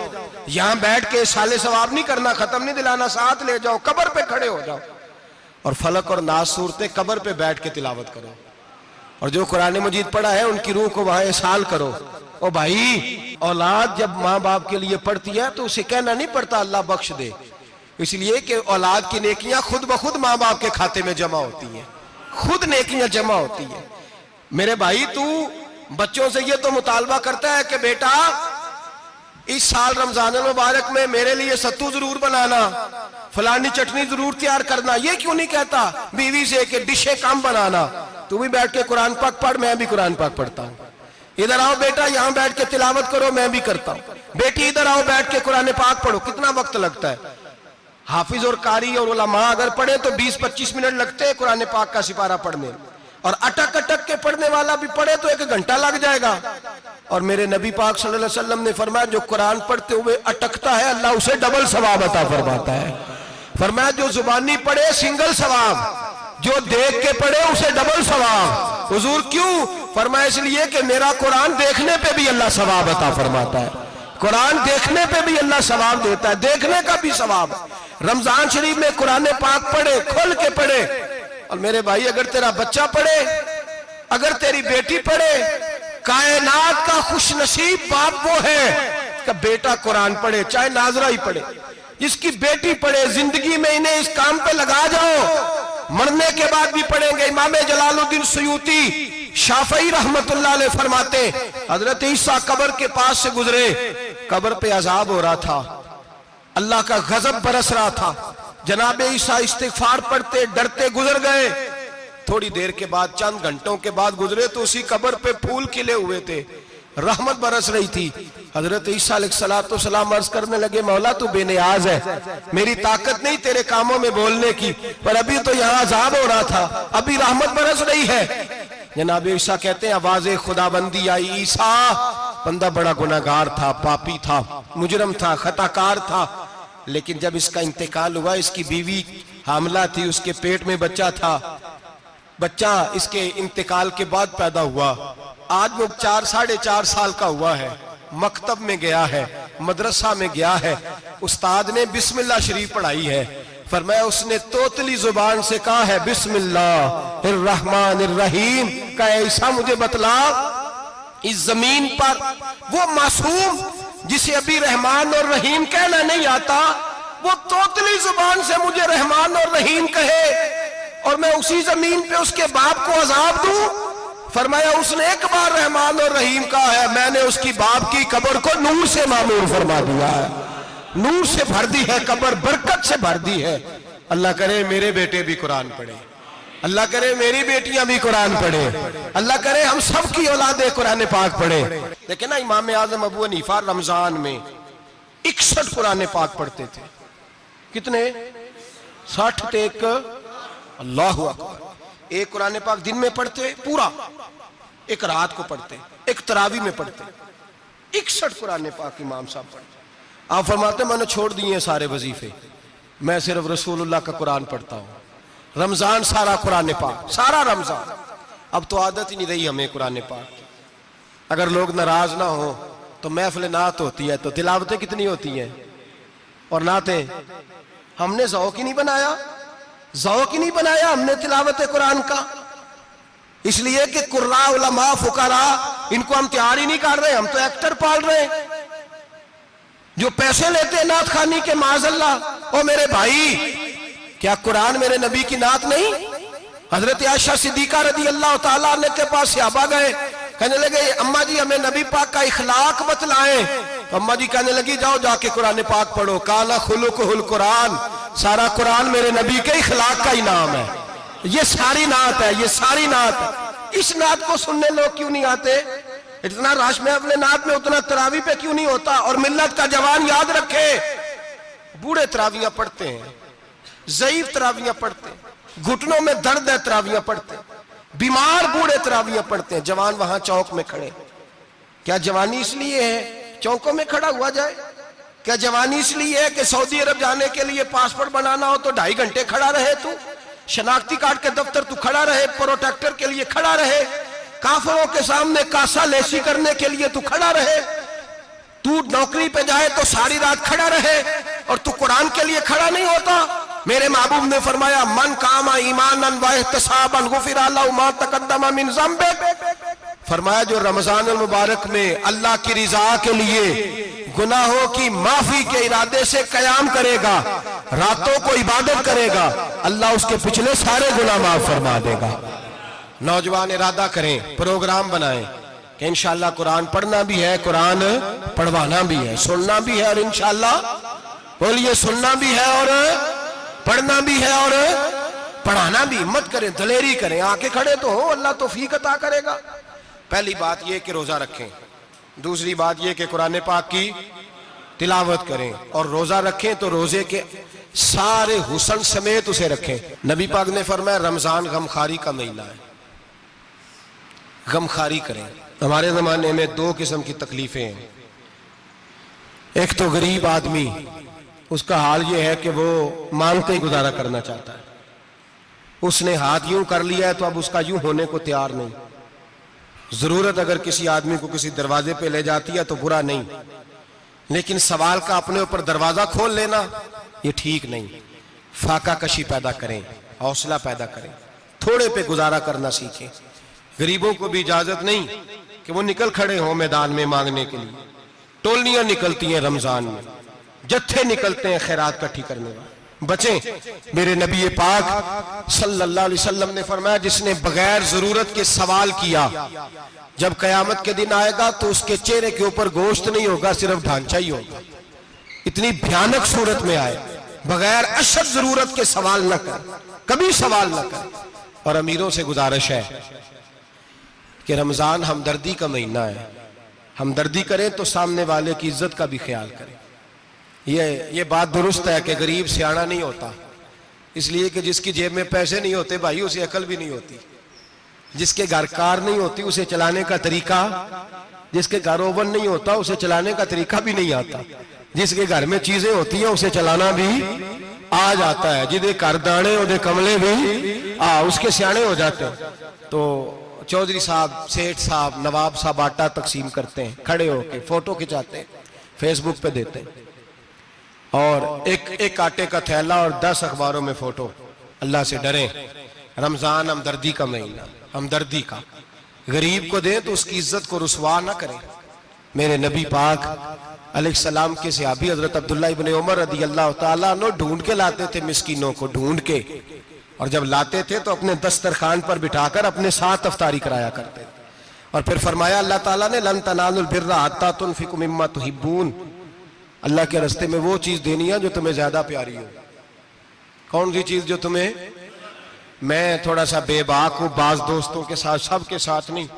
यहां बैठ के साले सवाब नहीं करना, खत्म नहीं दिलाना, साथ ले जाओ, कब्र पे खड़े हो जाओ और फलक और नास सूरतें कब्र पे बैठ के तिलावत करो, और जो कुरान मजीद पढ़ा है उनकी रूह को वहां एहसाल करो। ओ भाई, औलाद जब माँ बाप के लिए पढ़ती है तो उसे कहना नहीं पड़ता अल्लाह बख्श दे, इसलिए कि औलाद की नेकियां खुद ब खुद माँ बाप के खाते में जमा होती हैं, खुद नेकियां जमा होती है। मेरे भाई, तू बच्चों से ये तो मुतालबा करता है कि बेटा इस साल रमजान मुबारक में मेरे लिए सत्तू जरूर बनाना, फलानी चटनी जरूर तैयार करना, ये क्यों नहीं कहता बीवी से कि डिशे कम बनाना? तू भी बैठ के कुरान पाक पढ़, मैं भी कुरान पाक पढ़ता हूँ। इधर आओ बेटा, यहाँ बैठ के तिलावत करो, मैं भी करता हूँ। बेटी इधर आओ, बैठ के कुरान पाक पढ़ो। कितना वक्त लगता है? हाफिज और कारी और उलमा अगर पढ़े तो 20-25 मिनट लगते हैं कुरान पाक का सिपारा पढ़ने, और अटक अटक के पढ़ने वाला भी पढ़े तो 1 घंटा लग जाएगा। और मेरे नबी पाक सल्लल्लाहु अलैहि वसल्लम ने फरमाया जो कुरान पढ़ते हुए अटकता है अल्लाह उसे डबल सवाब अता फरमाता है। फरमाया जो जुबानी पढ़े सिंगल सवाब, जो देख के पढ़े उसे डबल सवाब। हुजूर क्यों? फरमाया इसलिए कि मेरा कुरान देखने पे भी अल्लाह सवाब अता फरमाता है, कुरान देखने पे भी अल्लाह सवाब देता है, देखने का भी सवाब। रमजान शरीफ में कुरान पाक पढ़े, खोल के पढ़े। और मेरे भाई, अगर तेरा बच्चा पढ़े, अगर तेरी बेटी पढ़े, कायनात का खुशनसीब बाप वो है कि बेटा कुरान पढ़े, चाहे नाजरा ही पढ़े। जिसकी बेटी पढ़े, जिंदगी में इन्हें इस काम पे लगा जाओ, मरने के बाद भी पढ़ेंगे। इमाम जलालुद्दीन सुयूती शाफई रहमतुल्लाह अलैह फरमाते, हजरत ईसा कब्र के पास से गुजरे, कब्र पे अजाब हो रहा था, अल्लाह का गजब बरस रहा था। जनाब ईसा इस्तिगफार पढ़ते डरते गुजर गए। थोड़ी देर के बाद, चंद घंटों के बाद गुजरे तो उसी कब्र पे फूल खिले हुए थे, रहमत बरस रही थी। हजरत ईसा अलैहिस्सलाम अर्ज करने लगे, मौला तू बेनियाज है, मेरी ताकत नहीं तेरे कामों में बोलने की, पर अभी तो यहाँ अजाब हो रहा था, अभी रहमत बरस रही है। जनाब ईसा कहते हैं आवाज़े खुदाबंदी आई, ईसा बंदा बड़ा गुनाहगार था, पापी था, मुजरम था, खताकार था, लेकिन जब इसका इंतकाल हुआ, इसकी बीवी हामला थी, उसके पेट में बच्चा था, बच्चा इसके इंतकाल के बाद पैदा हुआ। आज वो 4-4.5 साल का हुआ है, मकतब में गया है, मदरसा में गया है, उस्ताद ने बिस्मिल्लाह शरीफ पढ़ाई है। फरमाया उसने तोतली जुबान से कहा है बिस्मिल्लाहिर्रहमानिर्रहीम का, ऐसा मुझे बतला इस जमीन पर वो मासूम जिसे अभी रहमान और रहीम कहना नहीं आता, वो तोतली जुबान से मुझे रहमान और रहीम कहे और मैं उसी जमीन पे उसके बाप को अजाब दूं? फरमाया उसने एक बार रहमान और रहीम कहा है, मैंने उसकी बाप की कब्र को नूर से मामूर फरमा दिया है, नूर से भर दी है कब्र, बरकत से भर दी है। अल्लाह करे मेरे बेटे भी कुरान पढ़े, अल्लाह करे मेरी बेटियां भी कुरान पढ़े, अल्लाह करे हम सब की औलादे कुरान पाक पढ़े। लेकिन ना इमाम आजम अबू हनीफा रमजान में 61 कुरान पाक पढ़ते थे। कितने? 60 टेक। अल्लाह अकबर। एक कुरान पाक दिन में पढ़ते पूरा, एक रात को पढ़ते, एक तरावी में पढ़ते। 61 कुरान पाक इमाम साहब पढ़ते। आप फरमाते मैंने छोड़ दिए सारे वजीफे, मैं सिर्फ रसूलुल्लाह का कुरान पढ़ता हूं। रमजान सारा कुरान पाक, सारा रमजान। अब तो आदत ही नहीं रही हमें कुरान पाक। अगर लोग नाराज ना हो तो महफिल नात होती है तो तिलावतें कितनी होती हैं, और नातें हमने ज़ौक़ ही नहीं बनाया, ज़ौक़ ही नहीं बनाया हमने तिलावत कुरान का। इसलिए कि कुर्रा उलमा फुकरा इनको हम तैयार ही नहीं कर रहे, हम तो एक्टर पाल रहे हैं जो पैसे लेते हैं नात खानी के। माज़अल्लाह। ओ मेरे भाई, क्या कुरान मेरे नबी की नात नहीं? हजरत आयशा सिद्दीका रदी अल्लाह ताला अन्हा के पास सहाबा गए, कहने लगे अम्मा जी हमें नबी पाक का इखलाक बतलाएं। तो अम्मा जी कहने लगी जाओ जाके कुरान पाक पढ़ो, काला खुलुकुहुल कुरान, सारा कुरान मेरे नबी के इखलाक का ही नाम है। ये सारी नात है, ये सारी नात है। इस नात को सुनने लोग क्यों नहीं आते? इतना राश में अपने नात में उतना तरावी पे क्यों नहीं होता? और मिल्लत का जवान याद रखे, बूढ़े तरावियां पढ़ते हैं, ज़ईफ तरावियां पढ़ते हैं, घुटनों में दर्द है तरावियां पढ़ते हैं, बीमार बूढ़े तरावियां पढ़ते हैं। जवान वहां चौक में खड़े। क्या जवानी इसलिए है चौकों में खड़ा हुआ जाए? क्या जवानी इसलिए है कि सऊदी अरब जाने के लिए पासपोर्ट बनाना हो तो 2.5 घंटे खड़ा रहे तू, शनाख्ती कार्ड के दफ्तर तू खड़ा रहे, प्रोटेक्टर के लिए खड़ा रहे, काफिरों के सामने कासा लेसी करने के लिए तू खड़ा रहे, तू नौकरी पे जाए तो सारी रात खड़ा रहे, और तू कुरान के लिए खड़ा नहीं होता? मेरे महबूब ने फरमाया मन कामा ईमानन व इहतिसाबन गुफिरा लहु मा तक़द्दम मिन ज़ंबि। फरमाया जो रमजान मुबारक में अल्लाह की रिजा के लिए गुनाहों की माफी के इरादे से कयाम करेगा, रातों को इबादत करेगा, अल्लाह उसके पिछले सारे गुनाह माफ फरमा देगा। नौजवान इरादा करें, प्रोग्राम बनाएं कि इंशाअल्लाह कुरान पढ़ना भी है, कुरान पढ़वाना भी है, सुनना भी है, और इंशाअल्लाह बोलिए सुनना भी है और पढ़ना भी है और पढ़ाना भी। हिम्मत करें, दलेरी करें, आके खड़े तो हो, अल्लाह तौफीक अता करेगा। पहली बात यह कि रोजा रखें, दूसरी बात यह कि कुरान पाक की तिलावत करें, और रोजा रखें तो रोजे के सारे हुस्न समेत उसे रखें। नबी पाक ने फरमाया रमजान गमखारी का महीना है, गमखारी करें। हमारे जमाने में 2 किस्म की तकलीफें हैं। एक तो गरीब आदमी, उसका हाल यह है कि वो मांगते ही गुजारा करना चाहता है, उसने हाथ यूं कर लिया है तो अब उसका यूं होने को तैयार नहीं। जरूरत अगर किसी आदमी को किसी दरवाजे पे ले जाती है तो बुरा नहीं, लेकिन सवाल का अपने ऊपर दरवाजा खोल लेना ये ठीक नहीं। फाका कशी पैदा करें, हौसला पैदा करें, थोड़े पे गुजारा करना सीखें। गरीबों को भी इजाजत नहीं कि वो निकल खड़े हों मैदान में मांगने के लिए। टोलियां निकलती हैं रमजान में, जत्थे निकलते हैं खैरात इकट्ठी करने वाले। बचें। मेरे नबी पाक सल्लल्लाहु अलैहि वसल्लम ने फरमाया जिसने बगैर जरूरत के सवाल किया, जब कयामत के दिन आएगा तो उसके चेहरे के ऊपर गोश्त नहीं होगा, सिर्फ ढांचा ही होगा। इतनी भयानक सूरत में आए, बगैर अशद जरूरत के सवाल न कर, कभी सवाल न कर। और अमीरों से गुजारिश है कि रमजान हमदर्दी का महीना है, हमदर्दी करें तो सामने वाले की इज्जत का भी ख्याल करें। ये बात दुरुस्त है कि गरीब सियाना नहीं होता, इसलिए कि जिसकी जेब में पैसे नहीं होते भाई उसे अकल भी नहीं होती। जिसके घर कार नहीं होती उसे चलाने का तरीका, जिसके घर ओवन नहीं होता उसे चलाने का तरीका भी नहीं आता। जिसके घर में चीजें होती हैं उसे चलाना भी आ जाता है। जिदे घर दाने उदे कमले भी उसके सियाने हो जाते हैं। तो चौधरी साहब, सेठ साहब, नवाब साहब आटा तकसीम करते हैं, खड़े होके फोटो खिंचाते हैं, फेसबुक पे देते हैं, और एक आटे का थैला और 10 अखबारों में फोटो। अल्लाह से डरें। रमजान हमदर्दी का महीना, हमदर्दी का। गरीब को दें तो उसकी इज्जत को रुसवा ना करें, मेरे नबी पाक अलैहिस्सलाम के सहाबी हजरत अब्दुल्ला इब्ने उमर रदी अल्लाह ताला अन्हु ढूंढ के लाते थे मिस्कीनों को, ढूंढ के, और जब लाते थे तो अपने दस्तरखान पर बिठाकर अपने साथ अफ्तारी कराया करते थे। और फिर फरमाया अल्लाह ताला ने लन तनालुल बिर्रा हत्ता तुनफिकु मिम्मा तुहिब्बून, अल्लाह के रास्ते में वो चीज देनी है जो तुम्हें ज्यादा प्यारी हो। कौन सी चीज जो तुम्हें, मैं थोड़ा सा बेबाक हूं, बाज दोस्तों के साथ, सबके साथ नहीं।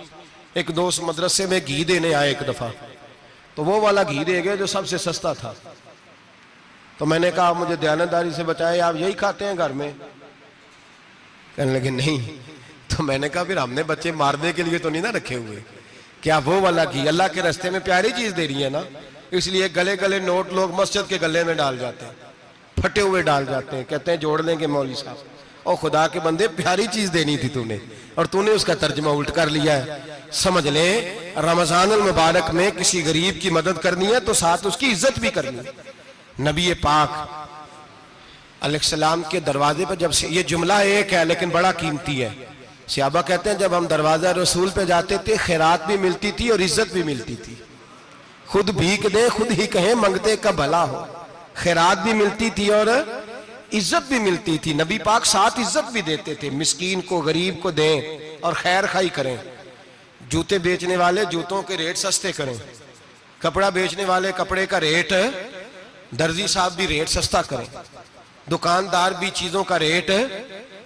एक दोस्त मदरसे में घी देने आए एक दफा, तो वो वाला घी दे गए जो सबसे सस्ता था। तो मैंने कहा मुझे दयानतदारी से बचाए, आप यही खाते हैं घर में? कहने लगे नहीं। तो मैंने कहा फिर हमने बच्चे मारने के लिए तो नहीं ना रखे हुए, क्या वो वाला घी अल्लाह के रास्ते में प्यारी चीज दे रही है ना, इसलिए गले गले नोट लोग मस्जिद के गले में डाल जाते हैं, फटे हुए डाल जाते हैं, कहते हैं जोड़ लेंगे मौलवी साहब। और खुदा के बंदे प्यारी चीज देनी थी तूने, और तूने उसका तर्जमा उल्ट कर लिया है। समझ ले, रमजानुल मुबारक में किसी गरीब की मदद करनी है तो साथ उसकी इज्जत भी करनी है। नबी पाक अलैहिस्सलाम के दरवाजे पर जब से, ये जुमला एक है लेकिन बड़ा कीमती है, सहाबा कहते हैं जब हम दरवाजा रसूल पे जाते थे खैरात भी मिलती थी और इज्जत भी मिलती थी। खुद भीख दे खुद ही कहें मंगते का भला हो, खैरात भी मिलती थी और इज्जत भी मिलती थी। नबी पाक साथ इज्जत भी देते थे, मिस्कीन को गरीब को दें और खैर खाई करें। जूते बेचने वाले जूतों के रेट सस्ते करें, कपड़ा बेचने वाले कपड़े का रेट, दर्जी साहब भी रेट सस्ता करें, दुकानदार भी चीजों का रेट,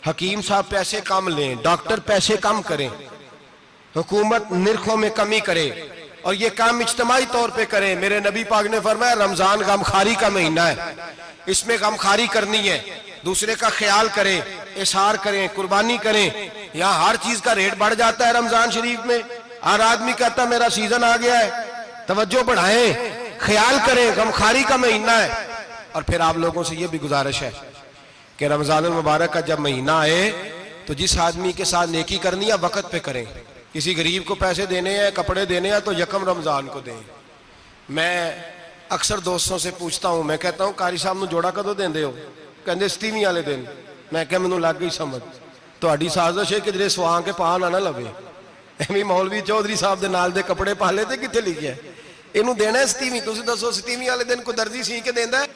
हकीम साहब पैसे कम लें, डॉक्टर पैसे कम करें, हुकूमत निर्खों में कमी करे, और ये काम इज्तिमाई तौर पे करें। मेरे नबी पाक ने फरमाया रमजान गमखारी का महीना है, इसमें गमखारी करनी है, दूसरे का ख्याल करें, इशार करें, कुर्बानी करें। यहाँ हर चीज का रेट बढ़ जाता है रमजान शरीफ में। हर आदमी कहता है मेरा सीजन आ गया है, तवज्जो बढ़ाएं, ख्याल करें, गमखारी का महीना है। और फिर आप लोगों से ये भी गुजारिश है कि रमजान मुबारक का जब महीना आए तो जिस आदमी के साथ नेकी करनी है वक्त पे करें। किसी गरीब को पैसे देने हैं, कपड़े देने हैं तो यकम रमजान को दें। मैं अक्सर दोस्तों से पूछता हूं, मैं कहता हूं कारी साहब नूं जोड़ा कदों देंदे हो? कहंदे 27 वाले दिन। मैं कहा मैनूं लग गई समझ, तुहाडी साजिश है कि ਜਿਹੜੇ ਸਵਾ ਕੇ ਪਾ ਨਾ ਲਵੇ। ਐਵੇਂ ਮੌਲਵੀ ਚੌਧਰੀ ਸਾਹਿਬ ਦੇ ਨਾਲ ਦੇ ਕੱਪੜੇ ਪਾ ਲੇ ਤੇ ਕਿੱਥੇ ਲਿਖਿਆ ਇਹਨੂੰ ਦੇਣਾ 27? ਤੁਸੀਂ ਦੱਸੋ 27 ਵਾਲੇ ਦਿਨ ਕੋਈ ਦਰਜੀ ਸੀ ਕੇ ਦਿੰਦਾ?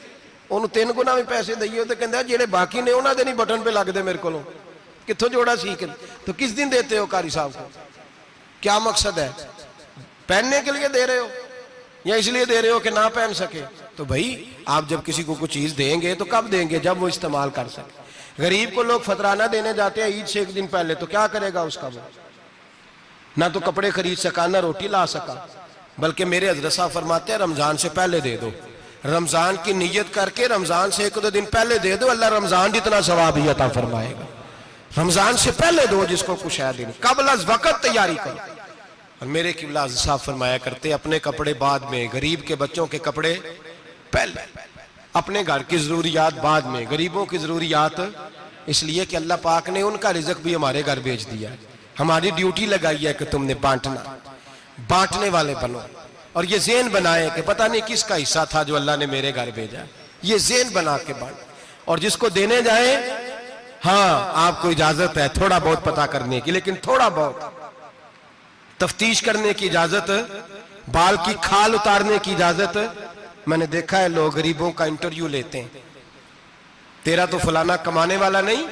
ਉਹਨੂੰ 3 ਗੁਣਾ ਵੀ ਪੈਸੇ ਦਈਏ ਤੇ ਕਹਿੰਦਾ ਜਿਹੜੇ ਬਾਕੀ ਨੇ ਉਹਨਾਂ ਦੇ ਨਹੀਂ ਬਟਨ पे ਲੱਗਦੇ ਮੇਰੇ ਕੋਲੋਂ, कित्थों जोड़ा सीख? तो किस दिन देते हो कारी साहब को? क्या मकसद है? पहनने के लिए दे रहे हो या इसलिए दे रहे हो कि ना पहन सके? तो भाई आप जब किसी को कुछ चीज देंगे तो कब देंगे? जब वो इस्तेमाल कर सके। गरीब को लोग फतराना देने जाते हैं ईद से एक दिन पहले, तो क्या करेगा उसका? वो ना तो कपड़े खरीद सका ना रोटी ला सका। बल्कि मेरे हजरत साहब फरमाते हैं रमजान से पहले दे दो, रमजान की नीयत करके रमजान से 1-2 दिन पहले दे दो, अल्लाह रमजान जितना सवाब ही अता फरमाएगा। रमजान से पहले दो जिसको कुछ है दिन, कबल अज़ वक़्त तैयारी करो। और मेरे किबला साहब फरमाया करते अपने कपड़े बाद में, गरीब के बच्चों के कपड़े पहले, अपने घर की जरूरियात बाद में, गरीबों की जरूरियात इसलिए कि अल्लाह पाक ने उनका रिज़्क़ भी हमारे घर भेज दिया है। हमारी ड्यूटी लगाई है कि तुमने बांटना, बांटने वाले बनो। और ये ज़हन बनाए कि पता नहीं किसका हिस्सा था जो अल्लाह ने मेरे घर भेजा, ये ज़हन बना के बांट। और जिसको देने जाए, हाँ आपको इजाजत है थोड़ा बहुत पता करने की, लेकिन थोड़ा बहुत तफ्तीश करने की इजाजत, बाल की खाल उतारने की इजाजत। मैंने देखा है लोग गरीबों का इंटरव्यू लेते हैं, तेरा तो फलाना कमाने वाला नहीं,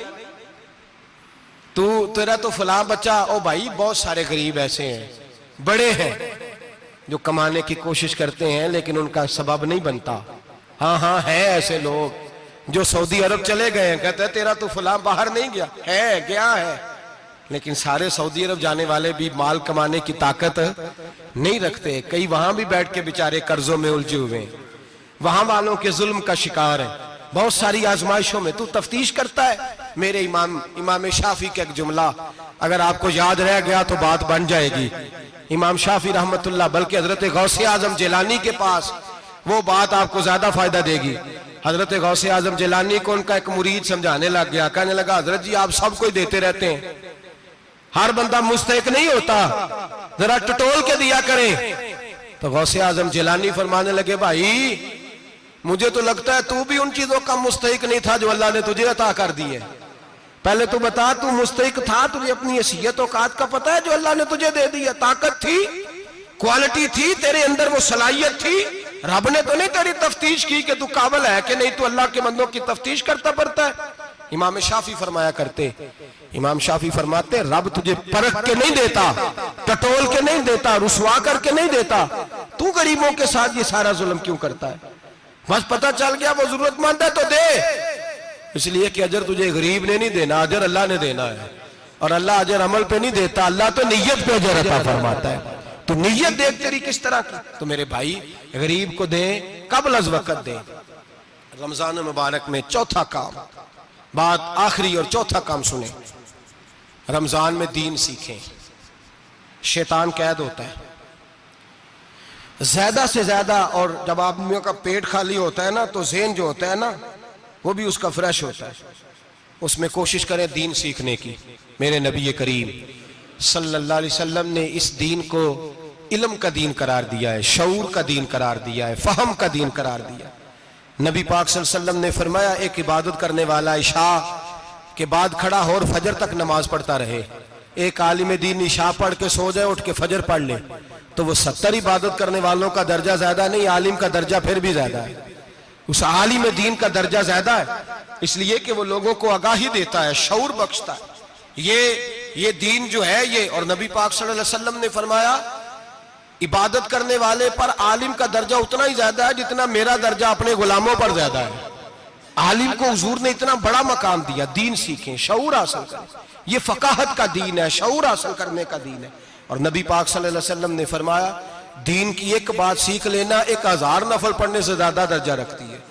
तू तेरा तो फलां बच्चा। ओ भाई बहुत सारे गरीब ऐसे हैं, बड़े हैं जो कमाने की कोशिश करते हैं लेकिन उनका सबब नहीं बनता। हाँ हाँ है ऐसे लोग जो सऊदी अरब चले गए हैं, कहते हैं तेरा तो फलां बाहर नहीं गया, है गया है, लेकिन सारे सऊदी अरब जाने वाले भी माल कमाने की ताकत नहीं रखते। कई वहां भी बैठ के बेचारे कर्जों में उलझे हुए हैं, वहां वालों के जुल्म का शिकार है। बहुत सारी आजमाइशों में तू तफ्तीश करता है। मेरे इमाम शाफी का एक जुमला अगर आपको याद रह गया तो बात बन जाएगी। इमाम शाफी रहमतुल्लाह, बल्कि हजरत गौसे आजम जिलानी के पास वो बात आपको ज्यादा फायदा देगी। हजरत गौसे आजम जिलानी को उनका एक मुरीद समझाने लग गया, कहने लगा हजरत जी आप सबको देते रहते हैं, हर बंदा मुस्तहिक नहीं होता, जरा टटोल के दिया करें। तो गौसे आजम जिलानी फरमाने लगे भाई मुझे तो लगता है तू भी उन चीजों का मुस्तहिक नहीं था जो अल्लाह ने तुझे अता कर दी है। पहले तू बता, तू मुस्तहिक था? तुझे अपनी हैसियत औकात का पता है जो अल्लाह ने तुझे दे दी है? ताकत थी? क्वालिटी थी तेरे अंदर, वो सलाहियत थी। रब ने तो नहीं तेरी तफ्तीश की कि तू काबिल है कि नहीं, तू अल्लाह के बंदों की तफ्तीश करता पड़ता है। इमाम शाफी फरमाया करते, इमाम शाफी फरमाते, रब तुझे परख के नहीं देता, टटोल के नहीं देता, रुसवा करके नहीं देता, तू गरीबों के साथ ये सारा जुल्म क्यों करता है? बस पता चल गया वो जरूरतमंद है तो दे, इसलिए कि अजर तुझे गरीब ने नहीं देना, अजर अल्लाह ने देना है। और अल्लाह अजर अमल पे नहीं देता, अल्लाह तो नीयत पे अजर अता फरमाता है। तो नीयत देख तेरी किस तरह की। तो मेरे भाई गरीब को दे, कबल अज़ वक़्त दे। रमजान मुबारक में चौथा काम, बात आखिरी और चौथा काम सुने, रमजान में दीन सीखें। शैतान कैद होता है ज्यादा से ज्यादा, और जब आदमियों का पेट खाली होता है ना तो ज़हन जो होता है ना वो भी उसका फ्रेश होता है। उसमें कोशिश करें दीन सीखने की। मेरे नबी करीम सल्लल्लाहु अलैहि वसल्लम ने इस दीन को इल्म का दीन करार दिया है, शऊर का दीन करार दिया है, फहम का दीन करार दिया। नबी पाक सल्लल्लाहु अलैहि वसल्लम ने फरमाया, एक इबादत करने वाला इशा के बाद खड़ा हो और फजर तक नमाज पढ़ता रहे। एक आलिम दीन इशा पढ़ के सो जाए, उठ के फजर पढ़ ले, तो वो 70 इबादत करने वालों का दर्जा ज्यादा नहीं, आलिम का दर्जा फिर भी ज्यादा है। उस आलिम दीन का दर्जा ज्यादा है, इसलिए कि वो लोगों को आगाही देता है, शऊर बख्शता है। ये दीन जो है ये, और नबी पाक सल्लल्लाहु अलैहि वसल्लम ने फरमाया, इबादत करने वाले पर आलिम का दर्जा उतना ही ज्यादा है जितना मेरा दर्जा अपने गुलामों पर ज्यादा है। आलिम को हुजूर ने इतना बड़ा मकाम दिया। दीन सीखें, शऊर हासिल करें, ये फकाहत का दीन है, शऊर हासिल करने का दीन है। और नबी पाक सल्लल्लाहु अलैहि वसल्लम ने फरमाया, दीन की एक बात सीख लेना 1000 नफल पढ़ने से ज्यादा दर्जा रखती है।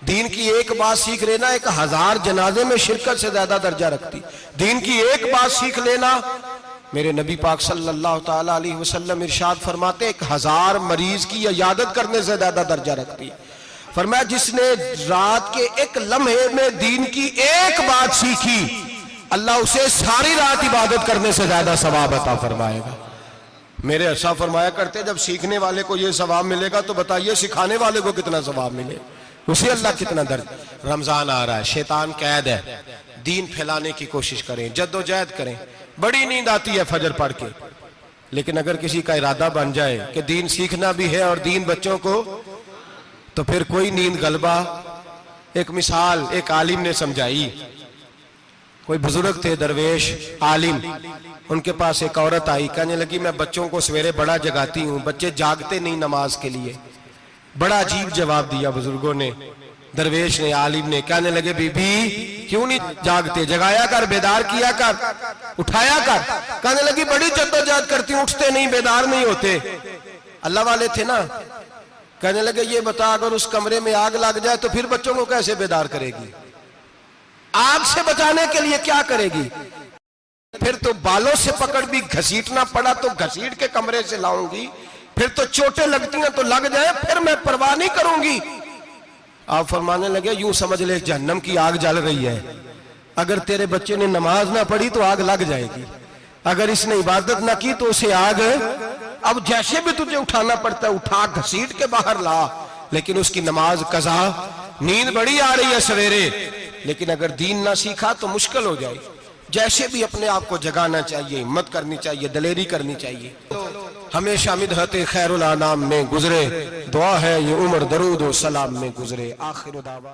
दीन की एक बात सीख लेना 1000 जनाजे में शिरकत से ज्यादा दर्जा रखती। दीन की एक बात सीख लेना, मेरे नबी पाक सल्लल्लाहु ताला अलैहि वसल्लम इरशाद फरमाते, 1000 मरीज की इयादत करने से ज्यादा दर्जा रखती। फरमाया, जिसने रात के एक लम्हे में दीन की एक बात सीखी, अल्लाह उसे सारी रात इबादत करने से ज्यादा सवाब अता फरमाएगा। मेरे ऐसा फरमाया करते, जब सीखने वाले को यह सवाब मिलेगा तो बताइए सिखाने वाले को कितना सवाब मिले, उसे अल्लाह कितना दर्द। रमजान आ रहा है, शैतान कैद है, दीन फैलाने की कोशिश करें, जद्दोजहद करें। बड़ी नींद आती है फजर पढ़ के, लेकिन अगर किसी का इरादा बन जाए कि दीन सीखना भी है और दीन बच्चों को, तो फिर कोई नींद गलबा। एक मिसाल एक आलिम ने समझाई। कोई बुजुर्ग थे, दरवेश आलिम, उनके पास एक औरत आई, कहने लगी, मैं बच्चों को सवेरे बड़ा जगाती हूँ, बच्चे जागते नहीं नमाज के लिए। बड़ा अजीब जवाब दिया बुजुर्गों ने, दरवेश ने, आलिम ने। कहने लगे, बीबी क्यों नहीं जागते, जगाया कर, बेदार किया कर, उठाया कर। कहने लगी, बड़ी जद्दोजहद करती हूँ, उठते नहीं, बेदार नहीं होते। अल्लाह वाले थे ना। कहने लगे, ये बता, अगर उस कमरे में आग लग जाए तो फिर बच्चों को कैसे बेदार करेगी? आग से बचाने के लिए क्या करेगी? फिर तो बालों से पकड़ भी घसीटना पड़ा तो घसीट के कमरे से लाऊंगी, फिर तो चोटें लगती हैं तो लग जाए, फिर मैं परवाह नहीं करूंगी। आप फरमाने लगे, यूं समझ ले जहन्नम की आग जल रही है, अगर तेरे बच्चे ने नमाज ना पढ़ी तो आग लग जाएगी, अगर इसने इबादत ना की तो उसे आग, अब जैसे भी तुझे उठाना पड़ता है उठा घसीट के बाहर ला, लेकिन उसकी नमाज कज़ा। नींद बड़ी आ रही है सवेरे, लेकिन अगर दीन ना सीखा तो मुश्किल हो जाए। जैसे भी अपने आप को जगाना चाहिए, हिम्मत करनी चाहिए, दलेरी करनी चाहिए। हमेशा मिदहते खैरुल आनाम में गुजरे, दुआ है ये उम्र दरूद व सलाम में गुजरे। आखिर दावा।